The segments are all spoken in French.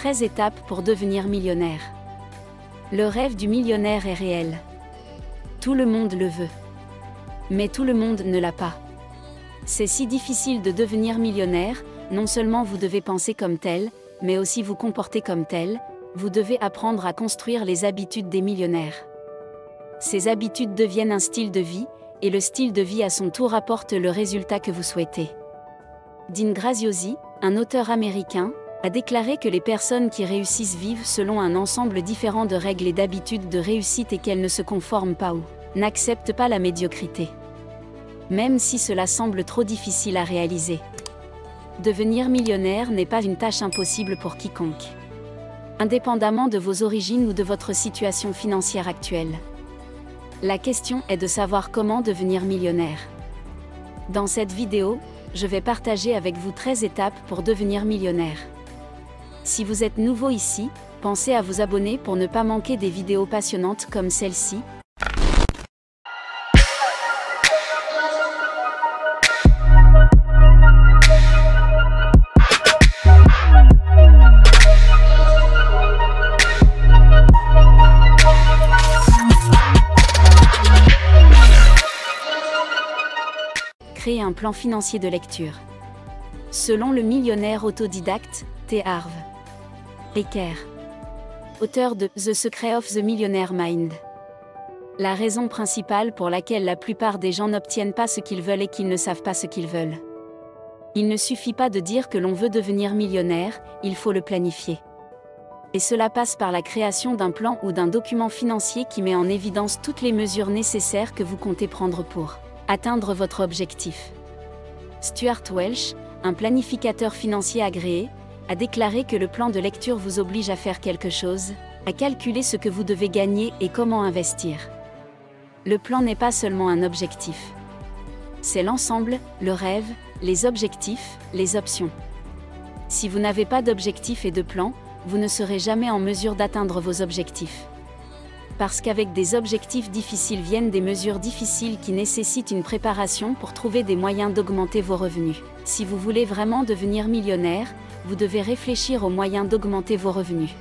13 étapes pour devenir millionnaire. Le rêve du millionnaire est réel. Tout le monde le veut. Mais tout le monde ne l'a pas. C'est si difficile de devenir millionnaire, non seulement vous devez penser comme tel, mais aussi vous comporter comme tel, vous devez apprendre à construire les habitudes des millionnaires. Ces habitudes deviennent un style de vie, et le style de vie à son tour apporte le résultat que vous souhaitez. Dean Graziosi, un auteur américain, a déclaré que les personnes qui réussissent vivent selon un ensemble différent de règles et d'habitudes de réussite et qu'elles ne se conforment pas ou n'acceptent pas la médiocrité. Même si cela semble trop difficile à réaliser. Devenir millionnaire n'est pas une tâche impossible pour quiconque. Indépendamment de vos origines ou de votre situation financière actuelle. La question est de savoir comment devenir millionnaire. Dans cette vidéo, je vais partager avec vous 13 étapes pour devenir millionnaire. Si vous êtes nouveau ici, pensez à vous abonner pour ne pas manquer des vidéos passionnantes comme celle-ci. Créer un plan financier de lecture. Selon le millionnaire autodidacte, T. Harv Eker, auteur de The Secret of the Millionaire Mind. La raison principale pour laquelle la plupart des gens n'obtiennent pas ce qu'ils veulent est qu'ils ne savent pas ce qu'ils veulent. Il ne suffit pas de dire que l'on veut devenir millionnaire, il faut le planifier. Et cela passe par la création d'un plan ou d'un document financier qui met en évidence toutes les mesures nécessaires que vous comptez prendre pour atteindre votre objectif. Stuart Welch, un planificateur financier agréé, a déclaré que le plan de lecture vous oblige à faire quelque chose, à calculer ce que vous devez gagner et comment investir. Le plan n'est pas seulement un objectif. C'est l'ensemble, le rêve, les objectifs, les options. Si vous n'avez pas d'objectif et de plan, vous ne serez jamais en mesure d'atteindre vos objectifs. Parce qu'avec des objectifs difficiles viennent des mesures difficiles qui nécessitent une préparation pour trouver des moyens d'augmenter vos revenus. Si vous voulez vraiment devenir millionnaire, vous devez réfléchir aux moyens d'augmenter vos revenus.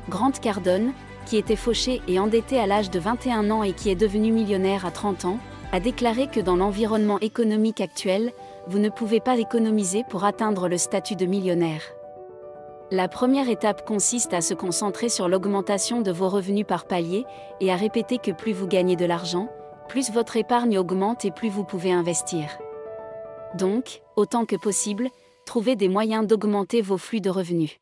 Grant Cardone, qui était fauché et endetté à l'âge de 21 ans et qui est devenu millionnaire à 30 ans, a déclaré que dans l'environnement économique actuel, vous ne pouvez pas économiser pour atteindre le statut de millionnaire. La première étape consiste à se concentrer sur l'augmentation de vos revenus par palier, et à répéter que plus vous gagnez de l'argent, plus votre épargne augmente et plus vous pouvez investir. Donc, autant que possible, trouvez des moyens d'augmenter vos flux de revenus.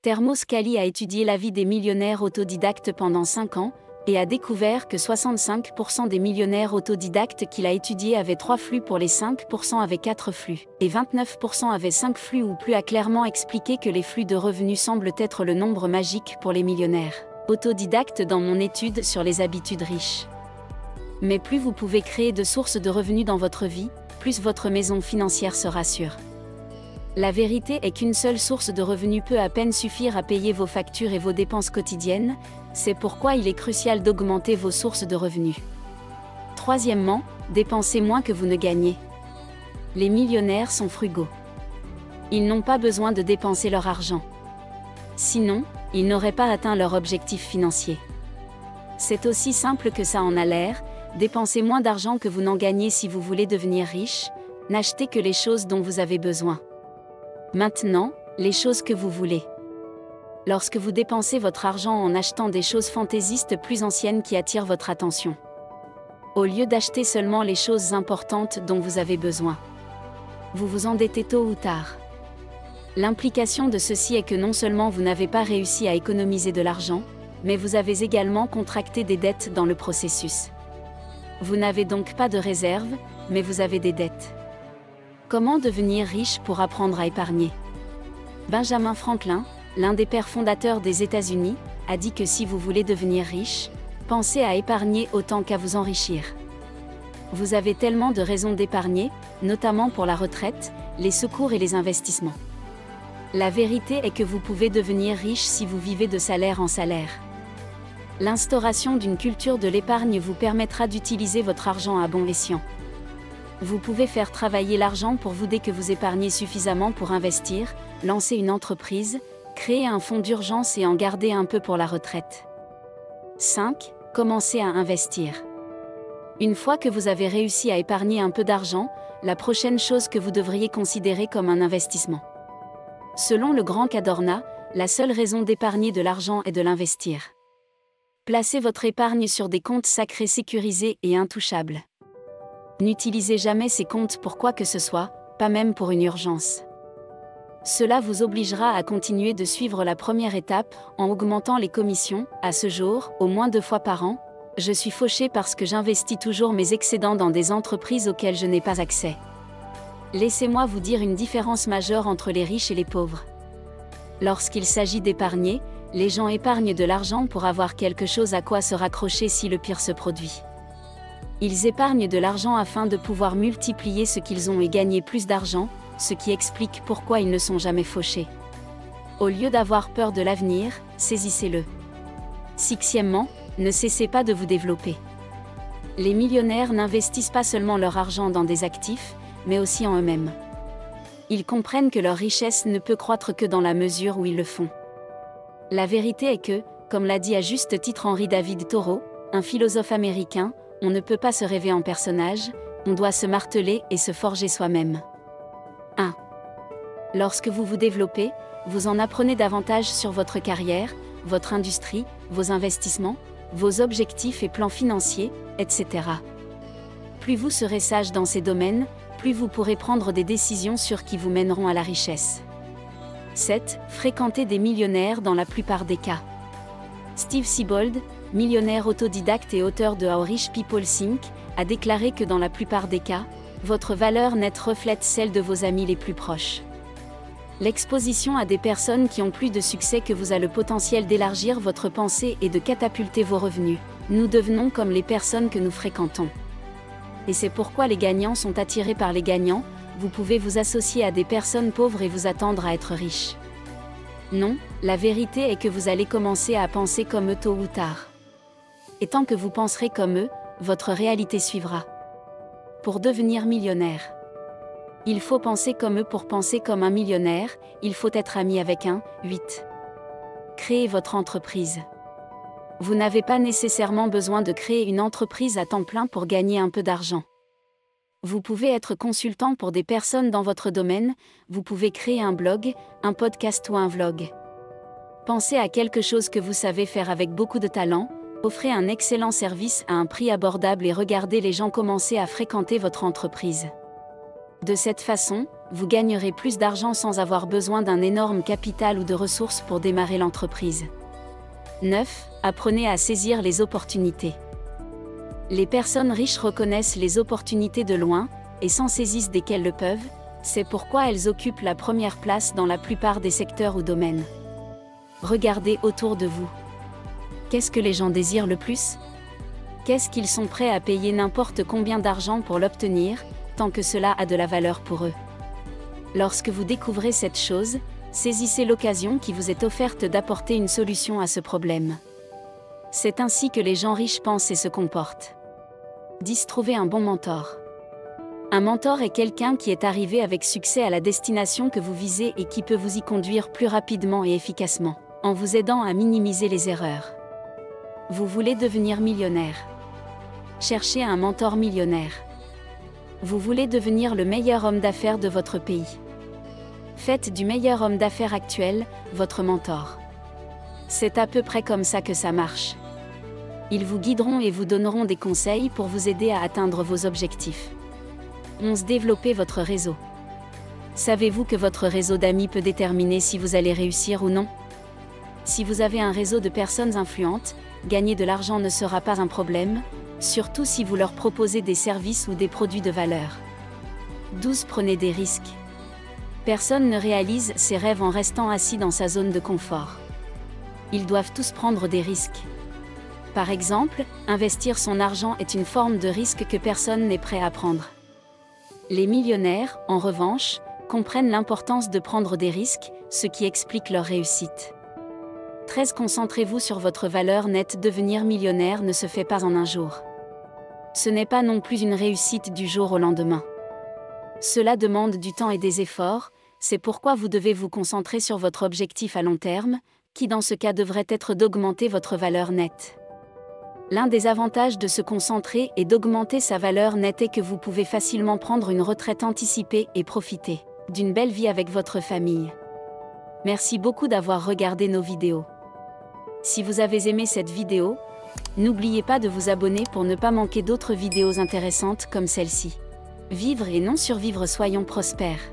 Thermos Cali a étudié la vie des millionnaires autodidactes pendant 5 ans, et a découvert que 65% des millionnaires autodidactes qu'il a étudiés avaient 3 flux pour les 5% avaient 4 flux, et 29% avaient 5 flux ou plus. A clairement expliqué que les flux de revenus semblent être le nombre magique pour les millionnaires autodidactes dans mon étude sur les habitudes riches. Mais plus vous pouvez créer de sources de revenus dans votre vie, plus votre maison financière sera sûre. La vérité est qu'une seule source de revenus peut à peine suffire à payer vos factures et vos dépenses quotidiennes, c'est pourquoi il est crucial d'augmenter vos sources de revenus. Troisièmement, dépensez moins que vous ne gagnez. Les millionnaires sont frugaux. Ils n'ont pas besoin de dépenser leur argent. Sinon, ils n'auraient pas atteint leur objectif financier. C'est aussi simple que ça en a l'air, dépensez moins d'argent que vous n'en gagnez si vous voulez devenir riche, n'achetez que les choses dont vous avez besoin. Maintenant, les choses que vous voulez. Lorsque vous dépensez votre argent en achetant des choses fantaisistes plus anciennes qui attirent votre attention. Au lieu d'acheter seulement les choses importantes dont vous avez besoin. Vous vous endettez tôt ou tard. L'implication de ceci est que non seulement vous n'avez pas réussi à économiser de l'argent, mais vous avez également contracté des dettes dans le processus. Vous n'avez donc pas de réserve, mais vous avez des dettes. Comment devenir riche pour apprendre à épargner? Benjamin Franklin, l'un des pères fondateurs des États-Unis, a dit que si vous voulez devenir riche, pensez à épargner autant qu'à vous enrichir. Vous avez tellement de raisons d'épargner, notamment pour la retraite, les secours et les investissements. La vérité est que vous pouvez devenir riche si vous vivez de salaire en salaire. L'instauration d'une culture de l'épargne vous permettra d'utiliser votre argent à bon escient. Vous pouvez faire travailler l'argent pour vous dès que vous épargnez suffisamment pour investir, lancer une entreprise, Créez un fonds d'urgence et en gardez un peu pour la retraite. 5. Commencez à investir. Une fois que vous avez réussi à épargner un peu d'argent, la prochaine chose que vous devriez considérer comme un investissement. Selon le grand Cadorna, la seule raison d'épargner de l'argent est de l'investir. Placez votre épargne sur des comptes sacrés sécurisés et intouchables. N'utilisez jamais ces comptes pour quoi que ce soit, pas même pour une urgence. Cela vous obligera à continuer de suivre la première étape en augmentant les commissions. À ce jour, au moins 2 fois par an, je suis fauché parce que j'investis toujours mes excédents dans des entreprises auxquelles je n'ai pas accès. Laissez-moi vous dire une différence majeure entre les riches et les pauvres. Lorsqu'il s'agit d'épargner, les gens épargnent de l'argent pour avoir quelque chose à quoi se raccrocher si le pire se produit. Ils épargnent de l'argent afin de pouvoir multiplier ce qu'ils ont et gagner plus d'argent, ce qui explique pourquoi ils ne sont jamais fauchés. Au lieu d'avoir peur de l'avenir, saisissez-le. 6. Ne cessez pas de vous développer. Les millionnaires n'investissent pas seulement leur argent dans des actifs, mais aussi en eux-mêmes. Ils comprennent que leur richesse ne peut croître que dans la mesure où ils le font. La vérité est que, comme l'a dit à juste titre Henry David Thoreau, un philosophe américain, on ne peut pas se rêver en personnage, on doit se marteler et se forger soi-même. 1. Lorsque vous vous développez, vous en apprenez davantage sur votre carrière, votre industrie, vos investissements, vos objectifs et plans financiers, etc. Plus vous serez sage dans ces domaines, plus vous pourrez prendre des décisions sûres qui vous mèneront à la richesse. 7. Fréquentez des millionnaires dans la plupart des cas. Steve Siebold, millionnaire autodidacte et auteur de How Rich People Think, a déclaré que dans la plupart des cas, votre valeur nette reflète celle de vos amis les plus proches. L'exposition à des personnes qui ont plus de succès que vous a le potentiel d'élargir votre pensée et de catapulter vos revenus. Nous devenons comme les personnes que nous fréquentons. Et c'est pourquoi les gagnants sont attirés par les gagnants. Vous pouvez vous associer à des personnes pauvres et vous attendre à être riche. Non, la vérité est que vous allez commencer à penser comme eux tôt ou tard. Et tant que vous penserez comme eux, votre réalité suivra. Pour devenir millionnaire, il faut penser comme eux. Pour penser comme un millionnaire, il faut être ami avec un. 8. Créez votre entreprise. Vous n'avez pas nécessairement besoin de créer une entreprise à temps plein pour gagner un peu d'argent. Vous pouvez être consultant pour des personnes dans votre domaine, vous pouvez créer un blog, un podcast ou un vlog. Pensez à quelque chose que vous savez faire avec beaucoup de talent, offrez un excellent service à un prix abordable et regardez les gens commencer à fréquenter votre entreprise. De cette façon, vous gagnerez plus d'argent sans avoir besoin d'un énorme capital ou de ressources pour démarrer l'entreprise. 9. Apprenez à saisir les opportunités. Les personnes riches reconnaissent les opportunités de loin, et s'en saisissent dès qu'elles le peuvent, c'est pourquoi elles occupent la première place dans la plupart des secteurs ou domaines. Regardez autour de vous. Qu'est-ce que les gens désirent le plus ? Qu'est-ce qu'ils sont prêts à payer n'importe combien d'argent pour l'obtenir, tant que cela a de la valeur pour eux. Lorsque vous découvrez cette chose, saisissez l'occasion qui vous est offerte d'apporter une solution à ce problème. C'est ainsi que les gens riches pensent et se comportent. 10. Trouvez un bon mentor. Un mentor est quelqu'un qui est arrivé avec succès à la destination que vous visez et qui peut vous y conduire plus rapidement et efficacement, en vous aidant à minimiser les erreurs. Vous voulez devenir millionnaire. Cherchez un mentor millionnaire. Vous voulez devenir le meilleur homme d'affaires de votre pays. Faites du meilleur homme d'affaires actuel, votre mentor. C'est à peu près comme ça que ça marche. Ils vous guideront et vous donneront des conseils pour vous aider à atteindre vos objectifs. 11. Développez votre réseau. Savez-vous que votre réseau d'amis peut déterminer si vous allez réussir ou non ? Si vous avez un réseau de personnes influentes, gagner de l'argent ne sera pas un problème, surtout si vous leur proposez des services ou des produits de valeur. 12. Prenez des risques. Personne ne réalise ses rêves en restant assis dans sa zone de confort. Ils doivent tous prendre des risques. Par exemple, investir son argent est une forme de risque que personne n'est prêt à prendre. Les millionnaires, en revanche, comprennent l'importance de prendre des risques, ce qui explique leur réussite. 13. Concentrez-vous sur votre valeur nette. Devenir millionnaire ne se fait pas en un jour. Ce n'est pas non plus une réussite du jour au lendemain. Cela demande du temps et des efforts, C'est pourquoi vous devez vous concentrer sur votre objectif à long terme, qui dans ce cas devrait être d'augmenter votre valeur nette. L'un des avantages de se concentrer et d'augmenter sa valeur nette est que vous pouvez facilement prendre une retraite anticipée et profiter d'une belle vie avec votre famille. Merci beaucoup d'avoir regardé nos vidéos. Si vous avez aimé cette vidéo, n'oubliez pas de vous abonner pour ne pas manquer d'autres vidéos intéressantes comme celle-ci. Vivre et non survivre, soyons prospères.